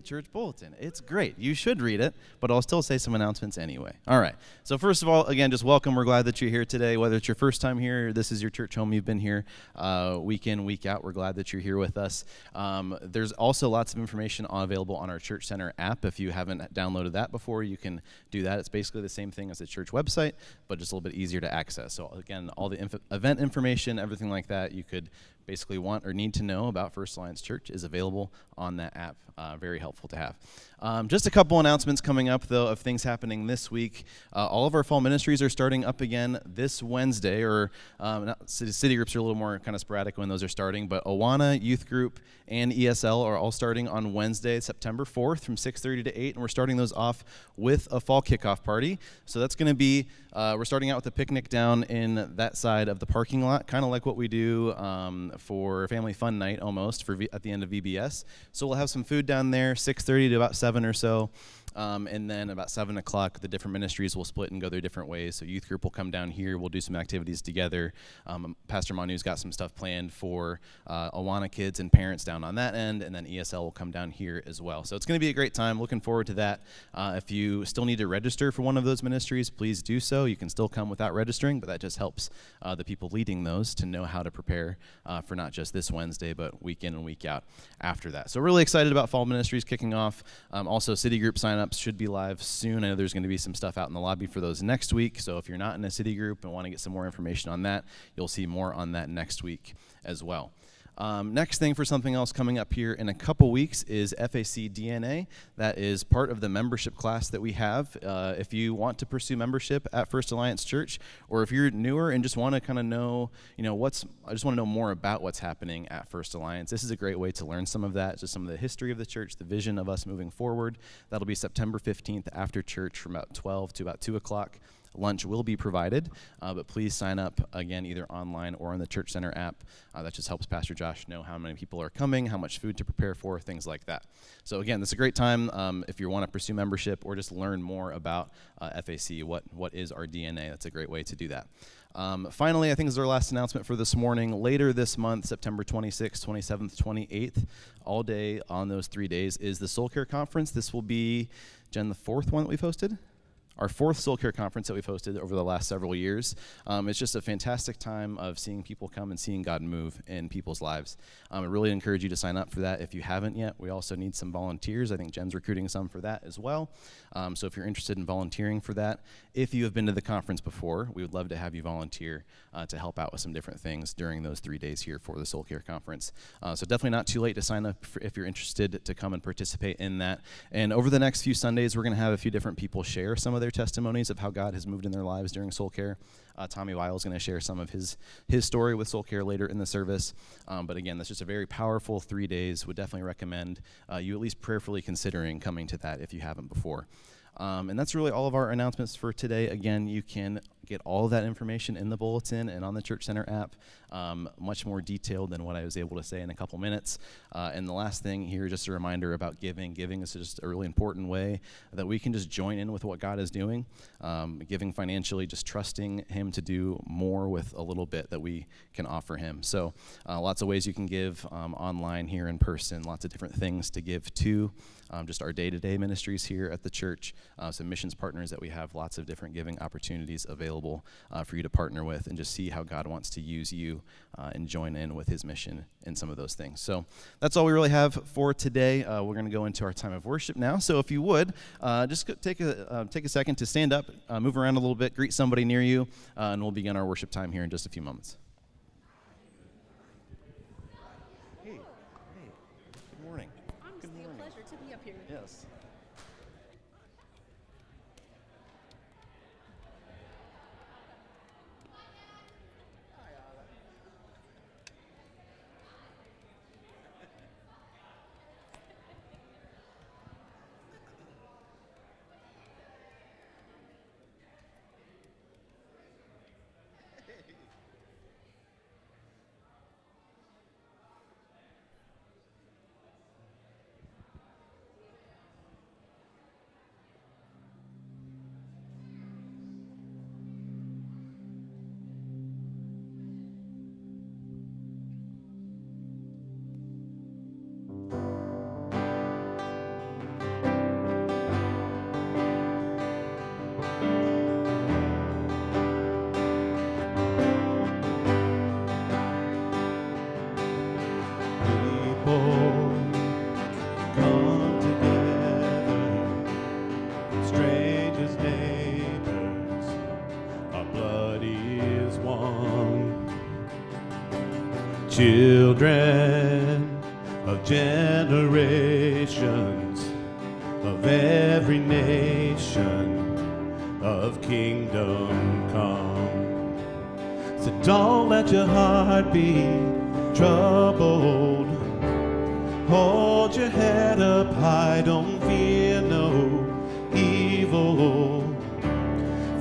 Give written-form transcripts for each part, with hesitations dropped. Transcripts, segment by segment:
Church bulletin. It's great. You should read it, but I'll still say some announcements anyway. All right. So first of all, again, just welcome. We're glad that you're here today. Whether it's your first time here, or this is your church home, you've been here week in, week out. We're glad that you're here with us. There's also lots of information available on our Church Center app. If you haven't downloaded that before, you can do that. It's basically the same thing as the church website, but just a little bit easier to access. So again, all the event information, everything like that, you could basically want or need to know about First Alliance Church is available on that app. Very helpful to have. Just a couple announcements coming up, though, of things happening this week. All of our fall ministries are starting up again this Wednesday, or city groups are a little more kind of sporadic when those are starting, but Awana, Youth Group, and ESL are all starting on Wednesday, September 4th from 6:30 to 8, and we're starting those off with a fall kickoff party. So that's going to be, we're starting out with a picnic down in that side of the parking lot, kind of like what we do for Family Fun Night almost at the end of VBS. So we'll have some food down there, 6:30 to about 7 or so. And then about 7 o'clock, the different ministries will split and go their different ways. So youth group will come down here. We'll do some activities together. Pastor Manu's got some stuff planned for Awana kids and parents down on that end, and then ESL will come down here as well. So it's going to be a great time. Looking forward to that. If you still need to register for one of those ministries, please do so. You can still come without registering, but that just helps the people leading those to know how to prepare for not just this Wednesday, but week in and week out after that. So really excited about fall ministries kicking off. Also, city group sign-ups should be live soon. I know there's going to be some stuff out in the lobby for those next week. So if you're not in a city group and want to get some more information on that, you'll see more on that next week as well. Next thing for something else coming up here in a couple weeks is FAC DNA. That is part of the membership class that we have. If you want to pursue membership at First Alliance Church, or if you're newer and just want to kind of know, I just want to know more about what's happening at First Alliance, this is a great way to learn some of that, just some of the history of the church, the vision of us moving forward. That'll be September 15th after church from about 12 to about 2 o'clock. Lunch will be provided, but please sign up, again, either online or on the Church Center app. That just helps Pastor Josh know how many people are coming, how much food to prepare for, things like that. So again, this is a great time if you want to pursue membership or just learn more about FAC, what is our DNA. That's a great way to do that. Finally, I think this is our last announcement for this morning. Later this month, September 26th, 27th, 28th, all day on those 3 days is the Soul Care Conference. This will be, Jen, the fourth one that we've hosted? Our fourth Soul Care Conference that we've hosted over the last several years. It's just a fantastic time of seeing people come and seeing God move in people's lives. I really encourage you to sign up for that if you haven't yet. We also need some volunteers. I think Jen's recruiting some for that as well. So if you're interested in volunteering for that, if you have been to the conference before, we would love to have you volunteer to help out with some different things during those 3 days here for the Soul Care Conference. So definitely not too late to sign up if you're interested to come and participate in that. And over the next few Sundays, we're going to have a few different people share some of their testimonies of how God has moved in their lives during Soul Care. Tommy Weil is going to share some of his story with Soul Care later in the service. But again, that's just a very powerful 3 days. Would definitely recommend you at least prayerfully considering coming to that if you haven't before. And that's really all of our announcements for today. Again, you can get all of that information in the bulletin and on the Church Center app, much more detailed than what I was able to say in a couple minutes. And the last thing here, just a reminder about giving. Giving is just a really important way that we can just join in with what God is doing. Giving financially, just trusting Him to do more with a little bit that we can offer Him. So lots of ways you can give online, here in person, lots of different things to give to. Just our day-to-day ministries here at the church, some missions partners that we have, lots of different giving opportunities available for you to partner with and just see how God wants to use you and join in with His mission in some of those things. So that's all we really have for today. We're going to go into our time of worship now. So if you would, just take a second to stand up, move around a little bit, greet somebody near you, and we'll begin our worship time here in just a few moments. Hey, good morning. Honestly, a pleasure to be up here. Yes. people come together, strangers, neighbors, our blood is one. Children of generations, of every nation, of kingdom come. So don't let your heart be troubled. Hold your head up high, don't fear no evil.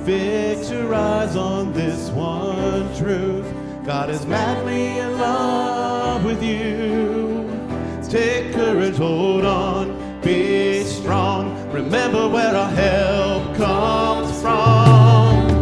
Fix your eyes on this one truth. God is madly in love with you. Take courage, hold on, be strong. Remember where our help comes from.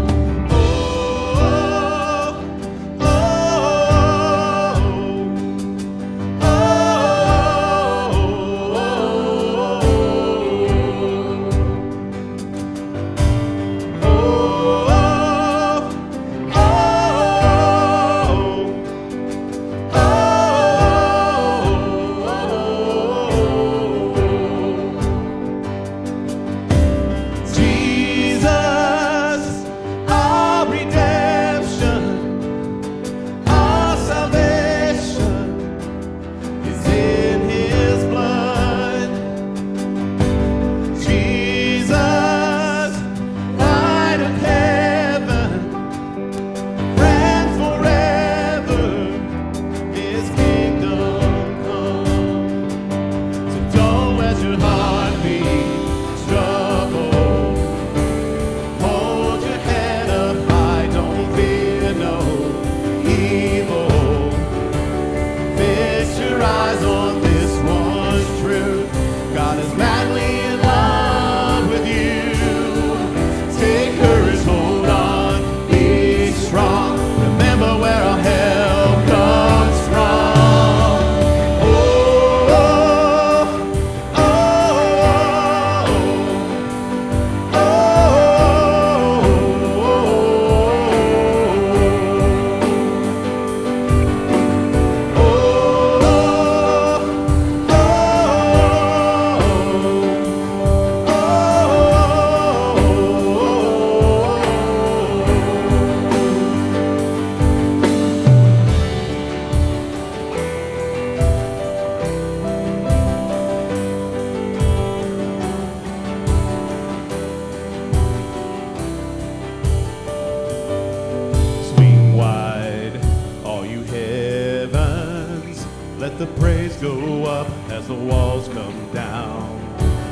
Let the praise go up as the walls come down.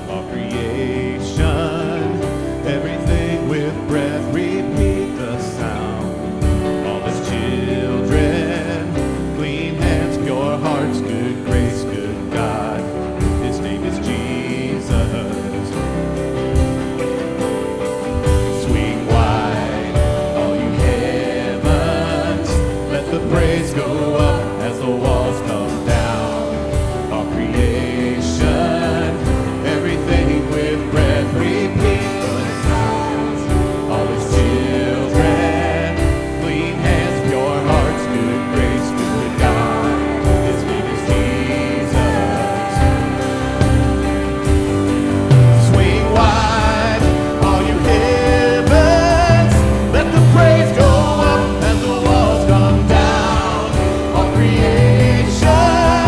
All creation, everything with breath, repeat the sound. All His children, clean hands, pure hearts, good grace, good God. His name is Jesus. Swing wide, all you heavens, let the praise go up as the walls come down. All creation, everything with breath, repeat the sounds. All His children, clean hands, pure hearts, good grace, good God. His name is Jesus. Swing wide, all you heavens, let the praise go up as the walls come down. All creation,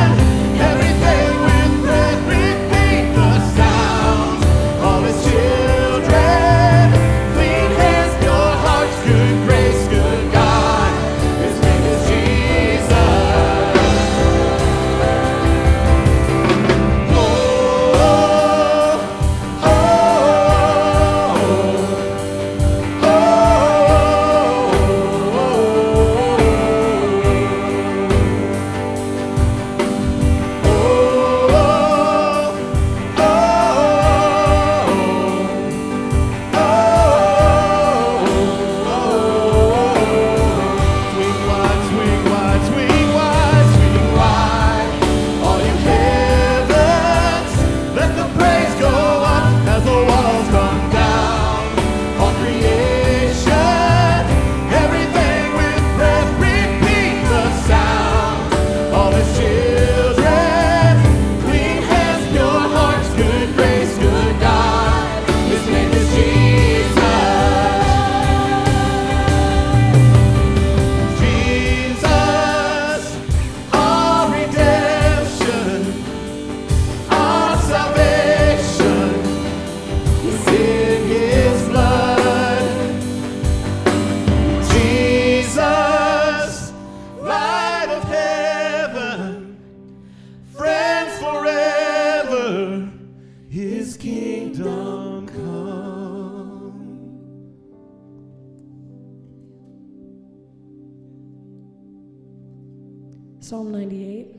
Psalm 98.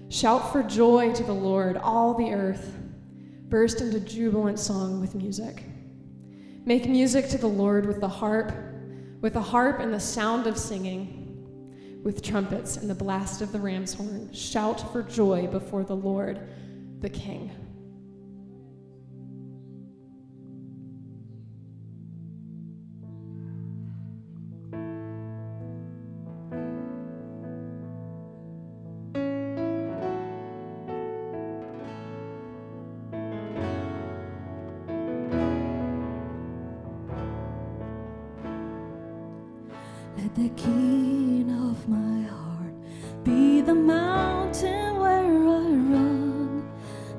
Shout for joy to the Lord, all the earth. Burst into jubilant song with music. Make music to the Lord with the harp and the sound of singing, with trumpets and the blast of the ram's horn. Shout for joy before the Lord, the King. Let the King of my heart be the mountain where I run,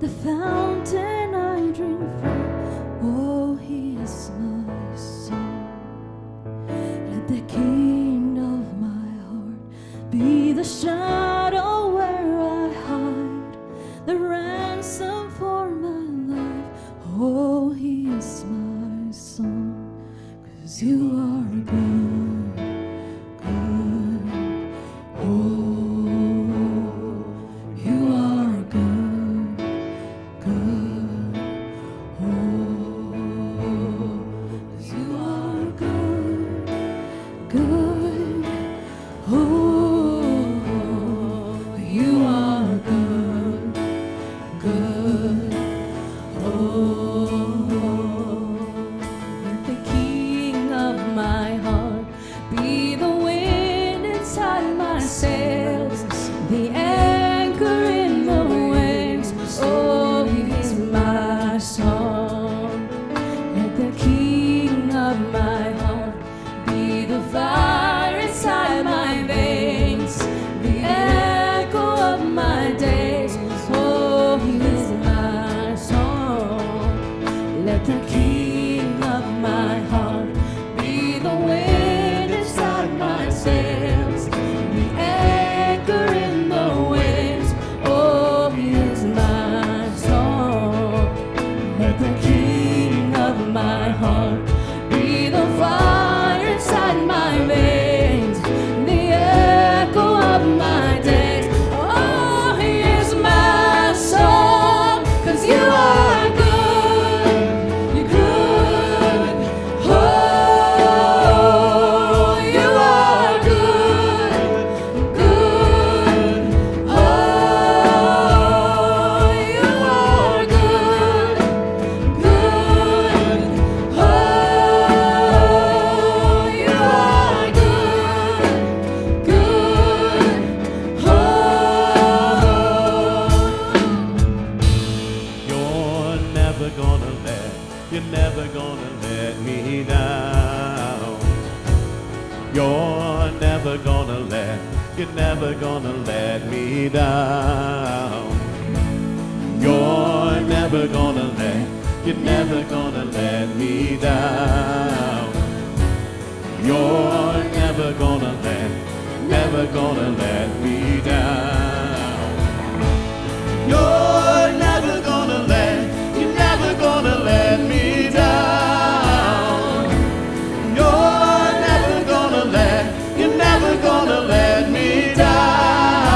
the fountain I drink from. Oh, he is my song. Let the King of my heart be the shadow where I hide, the ransom for my life. Oh, he is my song, 'cause you are good. You're never gonna let me down. You're never gonna let me down. You're never gonna let me down. You're never gonna let me down. You're never gonna let me down.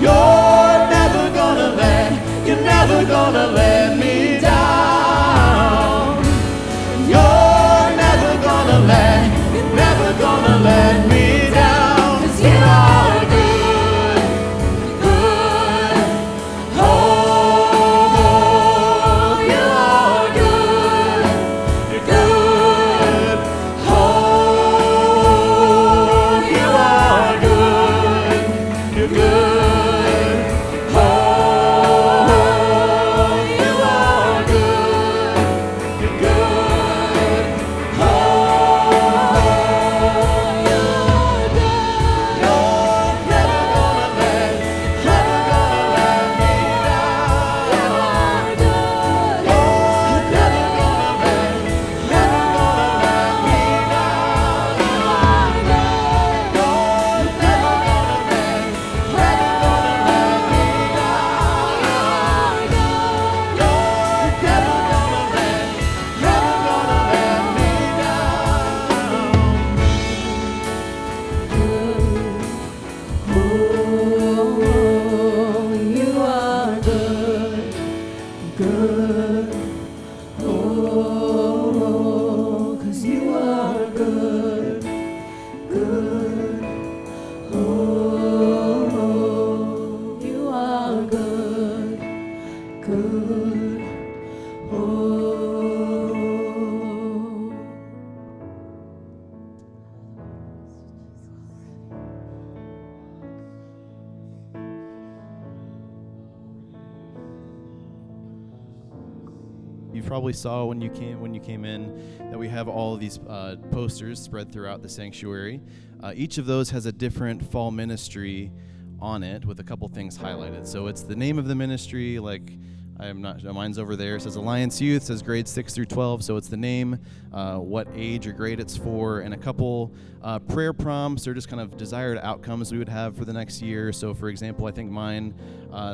You're never gonna let me down. You're never gonna let me down. 'Cause you are good, good. You probably saw when you came in that we have all of these posters spread throughout the sanctuary. Each of those has a different fall ministry on it with a couple things highlighted. So it's the name of the ministry, like I'm not, mine's over there. It says Alliance Youth, says grades 6 through 12. So it's the name, what age or grade it's for, and a couple prayer prompts or just kind of desired outcomes we would have for the next year. So for example, I think mine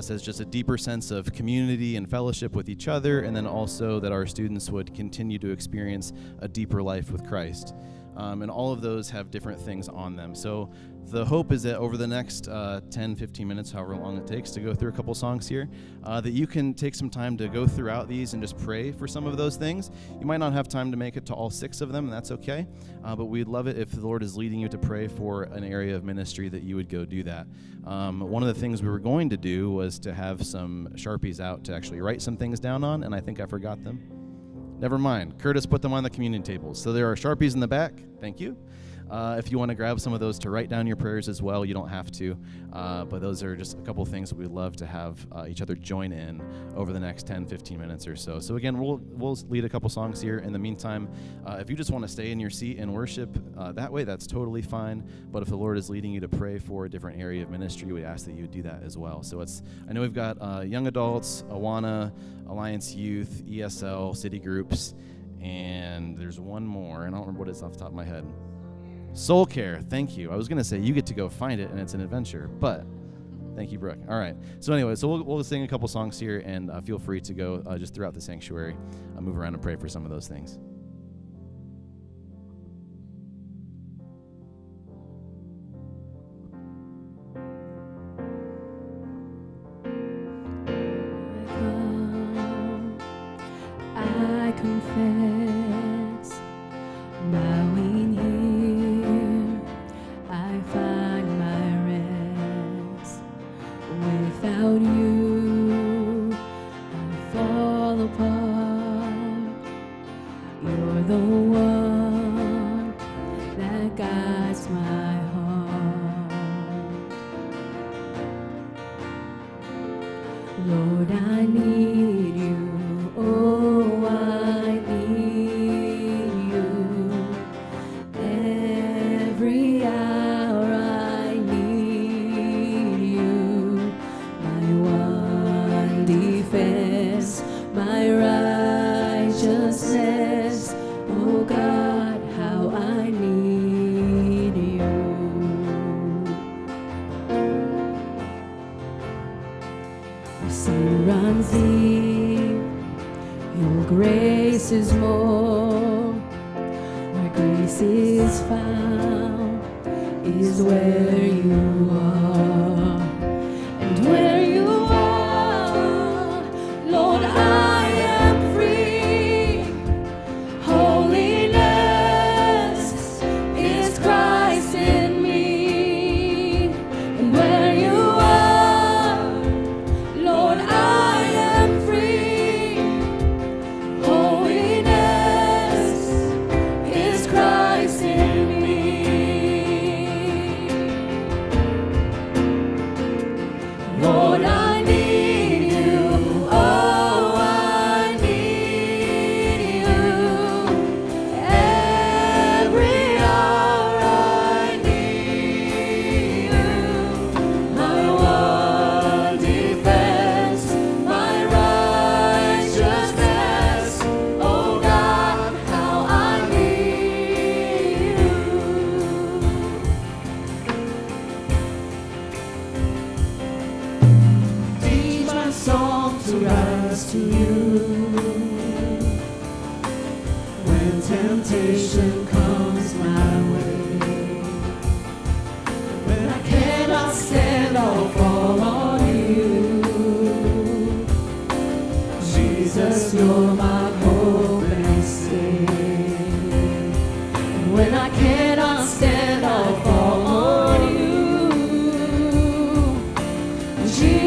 says just a deeper sense of community and fellowship with each other, and then also that our students would continue to experience a deeper life with Christ. And all of those have different things on them. So the hope is that over the next 10, 15 minutes, however long it takes to go through a couple songs here, that you can take some time to go throughout these and just pray for some of those things. You might not have time to make it to all 6 of them, and that's okay. But we'd love it if the Lord is leading you to pray for an area of ministry that you would go do that. One of the things we were going to do was to have some Sharpies out to actually write some things down on, and I think I forgot them. Never mind. Curtis put them on the communion tables. So there are Sharpies in the back. Thank you. If you want to grab some of those to write down your prayers as well, you don't have to. But those are just a couple things that we'd love to have each other join in over the next 10, 15 minutes or so. So again, we'll lead a couple songs here. In the meantime, if you just want to stay in your seat and worship that way, that's totally fine. But if the Lord is leading you to pray for a different area of ministry, we ask that you do that as well. So I know we've got young adults, Awana, Alliance Youth, ESL, city groups, and there's one more. I don't remember what it is off the top of my head. Soul Care, thank you. I was going to say you get to go find it and it's an adventure, but thank you, Brooke. All right. So anyway, we'll sing a couple songs here, and feel free to go just throughout the sanctuary, move around and pray for some of those things. I confess, bowing here, I find my rest. Without you, I fall apart. You're the one that guides my heart. Lord, I need you. Oh, I need you. Every hour I need you. My one defense, my righteousness. Oh God, how I need you. Sin runs deep, your grace is more. Where grace is found is where you are. And where you are, Lord, I am free. Holiness is Christ in me. And where you are, Lord, I am free. Holiness is Christ in me. Lord, I need you. Oh, I need you. Every hour I need you. My one defense, my righteousness. Oh God, how I need you. Teach my song to rise to you. When temptation comes my way, when I cannot stand, I'll fall on you. Jesus, you're my hope and stay. And when I cannot stand, I'll fall on you. Jesus,